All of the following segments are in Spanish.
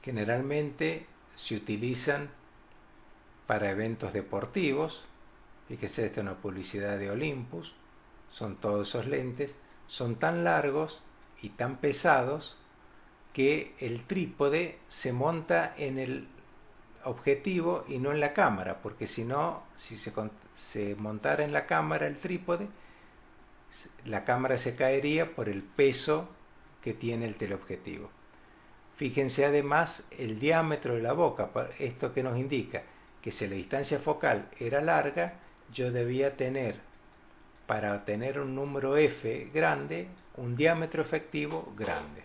Generalmente se utilizan para eventos deportivos. Fíjese, esta es una publicidad de Olympus. Son todos esos lentes. Son tan largos y tan pesados que el trípode se monta en el objetivo y no en la cámara, porque si no, si se montara en la cámara el trípode, la cámara se caería por el peso que tiene el teleobjetivo. Fíjense además el diámetro de la boca. Esto que nos indica que si la distancia focal era larga, yo debía tener, para tener un número f grande, un diámetro efectivo grande.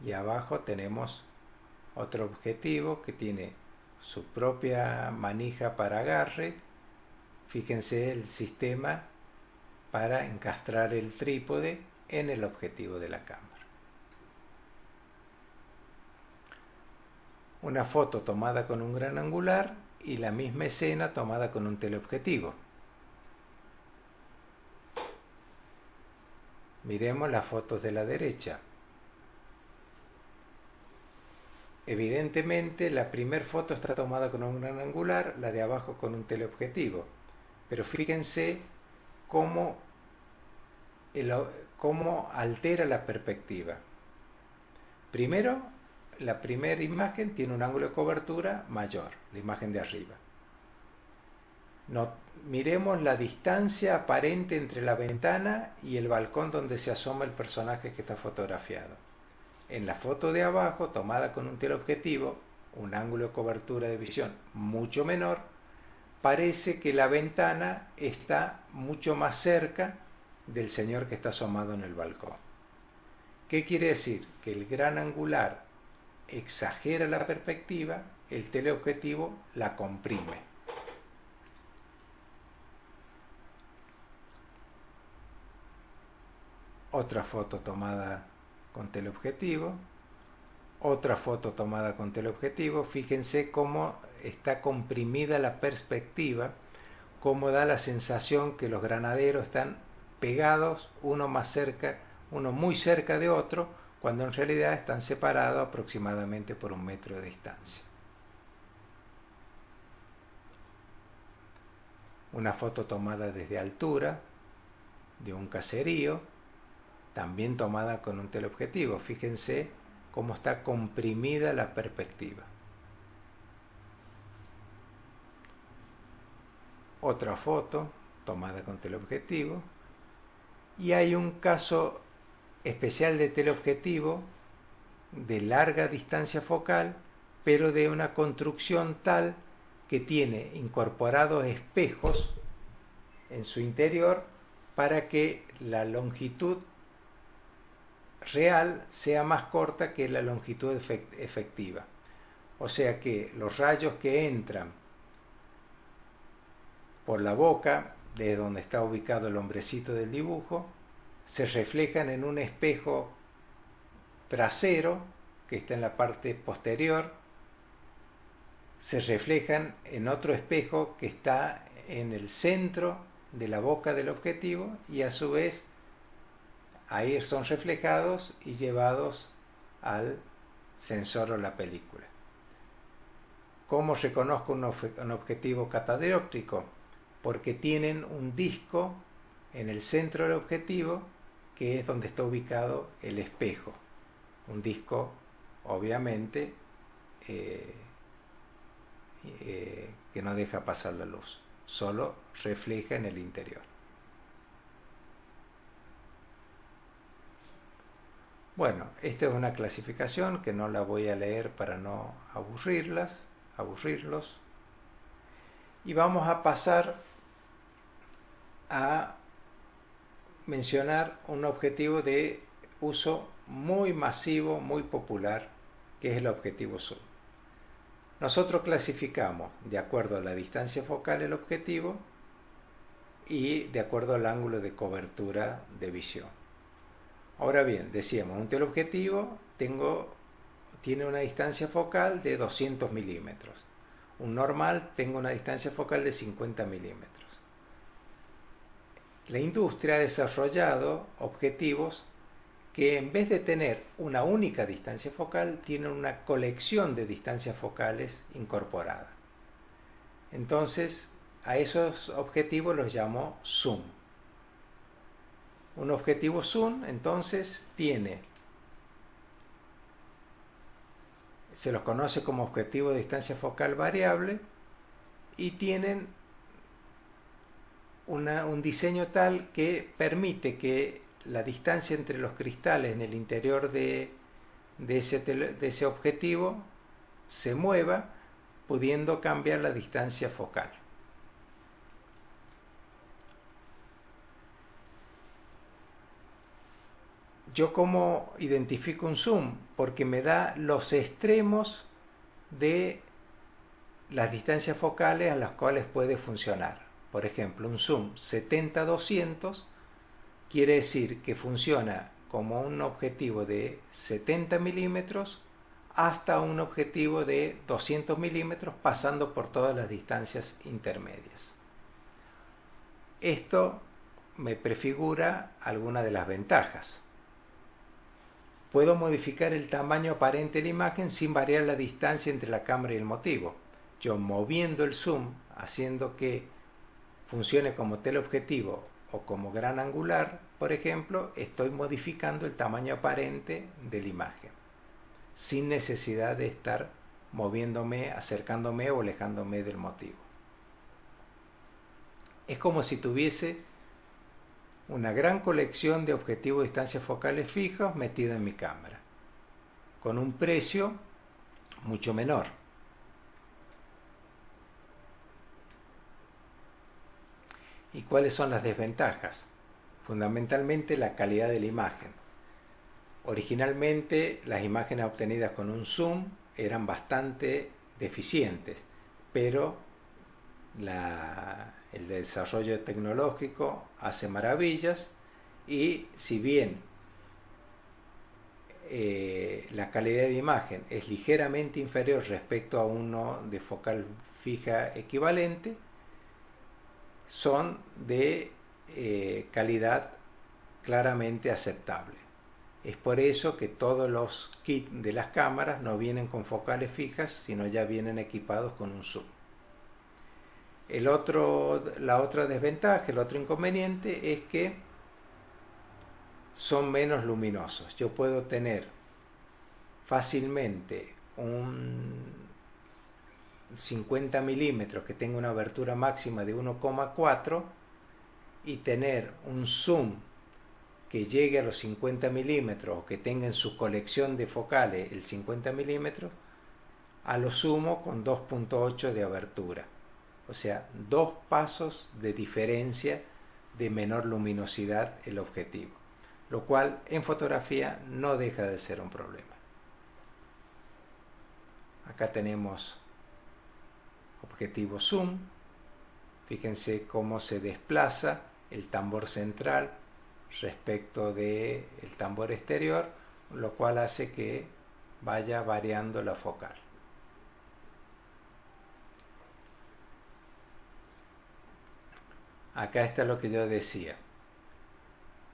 Y abajo tenemos otro objetivo que tiene su propia manija para agarre. Fíjense el sistema para encastrar el trípode en el objetivo de la cámara. Una foto tomada con un gran angular y la misma escena tomada con un teleobjetivo. Miremos las fotos de la derecha. Evidentemente la primera foto está tomada con un gran angular, la de abajo con un teleobjetivo. Pero fíjense cómo altera la perspectiva. Primero, la primera imagen tiene un ángulo de cobertura mayor, la imagen de arriba. Miremos la distancia aparente entre la ventana y el balcón donde se asoma el personaje que está fotografiado. En la foto de abajo, tomada con un teleobjetivo, un ángulo de cobertura de visión mucho menor, parece que la ventana está mucho más cerca del señor que está asomado en el balcón. ¿Qué quiere decir? Que el gran angular exagera la perspectiva, el teleobjetivo la comprime. Otra foto tomada con teleobjetivo, otra foto tomada con teleobjetivo. Fíjense cómo está comprimida la perspectiva, cómo da la sensación que los granaderos están pegados, uno muy cerca de otro, cuando en realidad están separados aproximadamente por 1 metro de distancia. Una foto tomada desde altura de un caserío, también tomada con un teleobjetivo. Fíjense cómo está comprimida la perspectiva. Otra foto tomada con teleobjetivo. Y hay un caso especial de teleobjetivo de larga distancia focal, pero de una construcción tal que tiene incorporados espejos en su interior para que la longitud real sea más corta que la longitud efectiva. O sea que los rayos que entran por la boca, de donde está ubicado el hombrecito del dibujo, se reflejan en un espejo trasero que está en la parte posterior, se reflejan en otro espejo que está en el centro de la boca del objetivo y a su vez ahí son reflejados y llevados al sensor o la película. ¿Cómo reconozco un objetivo catadióptrico? Porque tienen un disco en el centro del objetivo que es donde está ubicado el espejo. Un disco, obviamente, que no deja pasar la luz, solo refleja en el interior. Bueno, esta es una clasificación que no la voy a leer para no aburrirlos. Y vamos a pasar a mencionar un objetivo de uso muy masivo, muy popular, que es el objetivo zoom. Nosotros clasificamos de acuerdo a la distancia focal el objetivo y de acuerdo al ángulo de cobertura de visión. Ahora bien, decíamos, un teleobjetivo tiene una distancia focal de 200 milímetros. Un normal tengo una distancia focal de 50 milímetros. La industria ha desarrollado objetivos que en vez de tener una única distancia focal, tienen una colección de distancias focales incorporada. Entonces, a esos objetivos los llamo zoom. Un objetivo zoom, entonces, se los conoce como objetivo de distancia focal variable y tienen un diseño tal que permite que la distancia entre los cristales en el interior de ese objetivo se mueva, pudiendo cambiar la distancia focal. ¿Yo cómo identifico un zoom? Porque me da los extremos de las distancias focales a las cuales puede funcionar. Por ejemplo, un zoom 70-200 quiere decir que funciona como un objetivo de 70 milímetros hasta un objetivo de 200 milímetros, pasando por todas las distancias intermedias. Esto me prefigura alguna de las ventajas. Puedo modificar el tamaño aparente de la imagen sin variar la distancia entre la cámara y el motivo. Yo moviendo el zoom, haciendo que funcione como teleobjetivo o como gran angular, por ejemplo, estoy modificando el tamaño aparente de la imagen, sin necesidad de estar moviéndome, acercándome o alejándome del motivo. Es como si tuviese una gran colección de objetivos de distancias focales fijos metida en mi cámara, con un precio mucho menor. ¿Y cuáles son las desventajas? Fundamentalmente la calidad de la imagen. Originalmente las imágenes obtenidas con un zoom eran bastante deficientes, pero el desarrollo tecnológico hace maravillas y si bien la calidad de imagen es ligeramente inferior respecto a uno de focal fija equivalente, son de calidad claramente aceptable. Es por eso que todos los kits de las cámaras no vienen con focales fijas, sino ya vienen equipados con un zoom. La otra desventaja, el otro inconveniente es que son menos luminosos. Yo puedo tener fácilmente un 50 milímetros que tenga una abertura máxima de 1,4 y tener un zoom que llegue a los 50 milímetros o que tenga en su colección de focales el 50 milímetros, a lo sumo con 2,8 de abertura. O sea, 2 pasos de diferencia de menor luminosidad el objetivo, lo cual en fotografía no deja de ser un problema. Acá tenemos objetivo zoom. Fíjense cómo se desplaza el tambor central respecto del tambor exterior, lo cual hace que vaya variando la focal. Acá está lo que yo decía.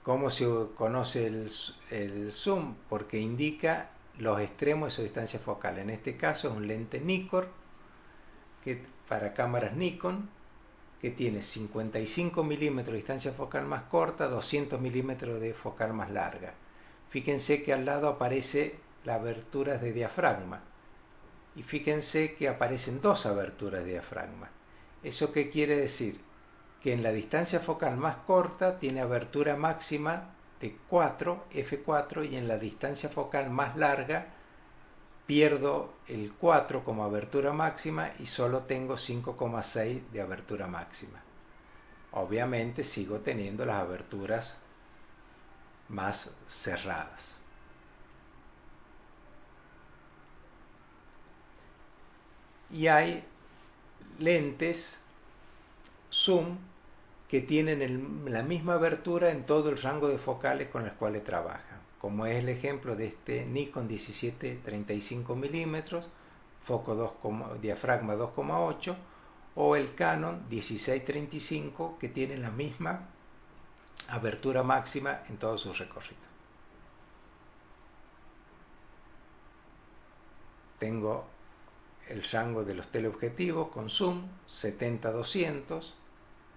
¿Cómo se conoce el zoom? Porque indica los extremos de su distancia focal. En este caso es un lente Nikkor, para cámaras Nikon, que tiene 55 milímetros de distancia focal más corta, 200 milímetros de focal más larga. Fíjense que al lado aparece las aberturas de diafragma. Y fíjense que aparecen 2 aberturas de diafragma. ¿Eso qué quiere decir? Que en la distancia focal más corta tiene abertura máxima de 4, f4, y en la distancia focal más larga pierdo el 4 como abertura máxima y solo tengo 5,6 de abertura máxima. Obviamente sigo teniendo las aberturas más cerradas. Y hay lentes zoom que tienen la misma abertura en todo el rango de focales con las cuales trabajan, como es el ejemplo de este Nikon 17-35 milímetros, foco diafragma 2,8, o el Canon 16-35, que tiene la misma abertura máxima en todo su recorrido. tengo el rango de los teleobjetivos con zoom 70-200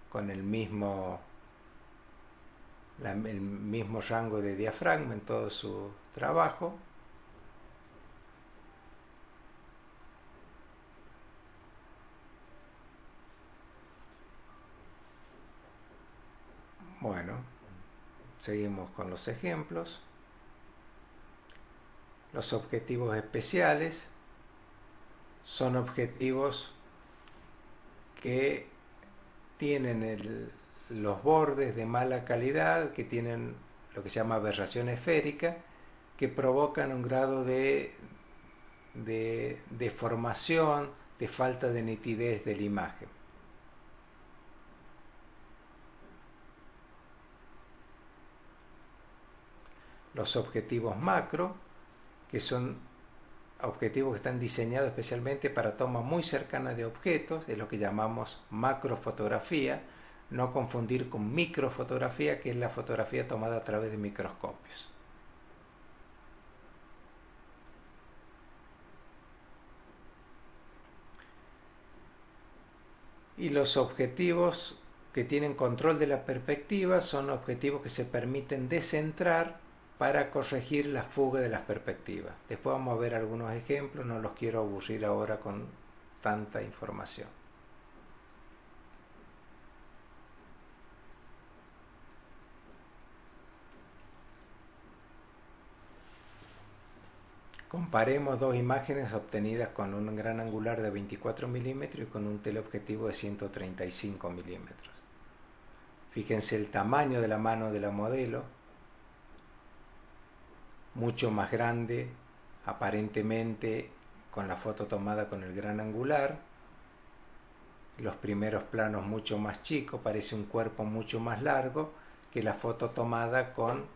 con el mismo rango de diafragma en todo su trabajo. Bueno, seguimos con los ejemplos. Los objetivos especiales son objetivos que tienen los bordes de mala calidad, que tienen lo que se llama aberración esférica, que provocan un grado de deformación, de falta de nitidez de la imagen. Los objetivos macro, que son objetivos que están diseñados especialmente para tomas muy cercanas de objetos, es lo que llamamos macrofotografía, no confundir con microfotografía, que es la fotografía tomada a través de microscopios. Y los objetivos que tienen control de la perspectiva son objetivos que se permiten descentrar para corregir la fuga de las perspectivas. Después vamos a ver algunos ejemplos, no los quiero aburrir ahora con tanta información. Comparemos dos imágenes obtenidas con un gran angular de 24 milímetros y con un teleobjetivo de 135 milímetros. Fíjense el tamaño de la mano de la modelo, mucho más grande aparentemente con la foto tomada con el gran angular. Los primeros planos mucho más chicos, parece un cuerpo mucho más largo que la foto tomada con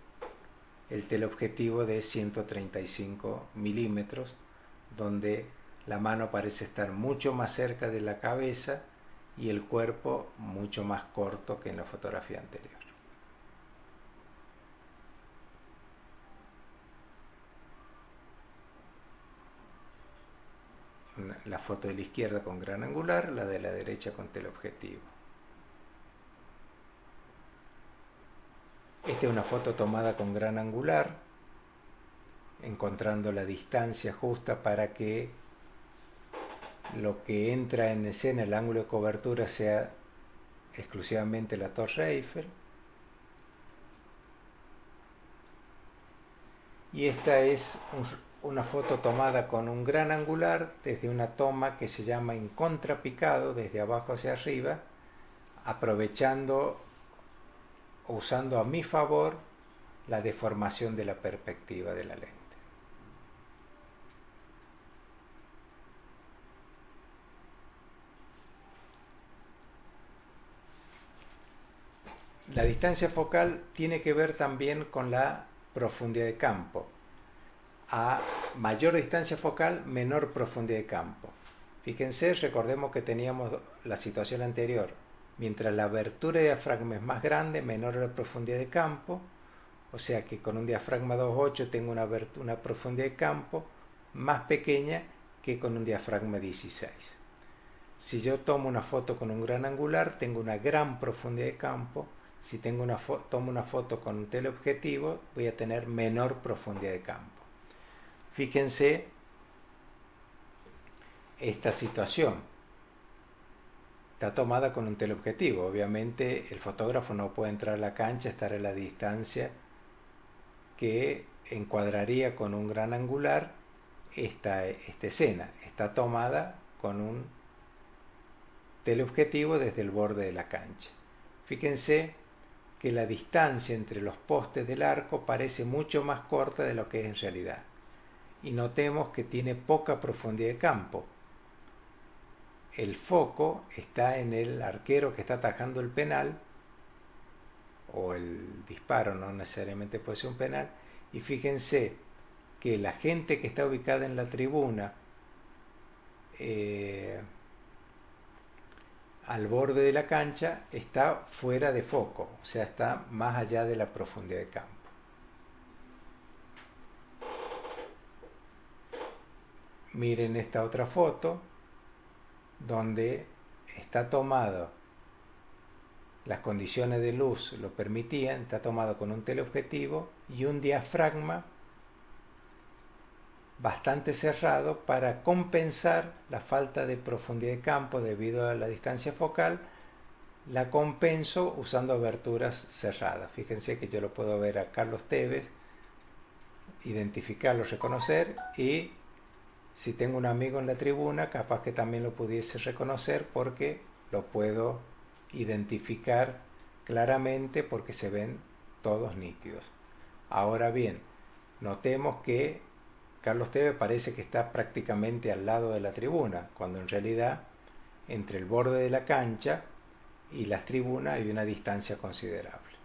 el teleobjetivo de 135 milímetros, donde la mano parece estar mucho más cerca de la cabeza y el cuerpo mucho más corto que en la fotografía anterior. La foto de la izquierda con gran angular, la de la derecha con teleobjetivo. Esta es una foto tomada con gran angular, encontrando la distancia justa para que lo que entra en escena, el ángulo de cobertura, sea exclusivamente la Torre Eiffel. Y esta es una foto tomada con un gran angular desde una toma que se llama en contrapicado, desde abajo hacia arriba, aprovechando o usando a mi favor la deformación de la perspectiva de la lente. La distancia focal tiene que ver también con la profundidad de campo. A mayor distancia focal, menor profundidad de campo. Fíjense, recordemos que teníamos la situación anterior. Mientras la abertura de diafragma es más grande, menor la profundidad de campo. O sea que con un diafragma 2.8 tengo una profundidad de campo más pequeña que con un diafragma 16. Si yo tomo una foto con un gran angular, tengo una gran profundidad de campo. Si tomo una foto con un teleobjetivo, voy a tener menor profundidad de campo. Fíjense esta situación. Está tomada con un teleobjetivo. Obviamente el fotógrafo no puede entrar a la cancha, estar a la distancia que encuadraría con un gran angular esta escena. Está tomada con un teleobjetivo desde el borde de la cancha. Fíjense que la distancia entre los postes del arco parece mucho más corta de lo que es en realidad. Y notemos que tiene poca profundidad de campo. El foco está en el arquero que está atajando el penal, o el disparo, no necesariamente puede ser un penal, y fíjense que la gente que está ubicada en la tribuna al borde de la cancha está fuera de foco, o sea, está más allá de la profundidad de campo. miren esta otra foto donde está tomado, las condiciones de luz lo permitían, está tomado con un teleobjetivo y un diafragma bastante cerrado para compensar la falta de profundidad de campo debido a la distancia focal. La compenso usando aberturas cerradas. Fíjense que yo lo puedo ver a Carlos Tevez, identificarlo, reconocer, y si tengo un amigo en la tribuna capaz que también lo pudiese reconocer porque lo puedo identificar claramente porque se ven todos nítidos. Ahora bien, notemos que Carlos Tevez parece que está prácticamente al lado de la tribuna, cuando en realidad entre el borde de la cancha y las tribunas hay una distancia considerable.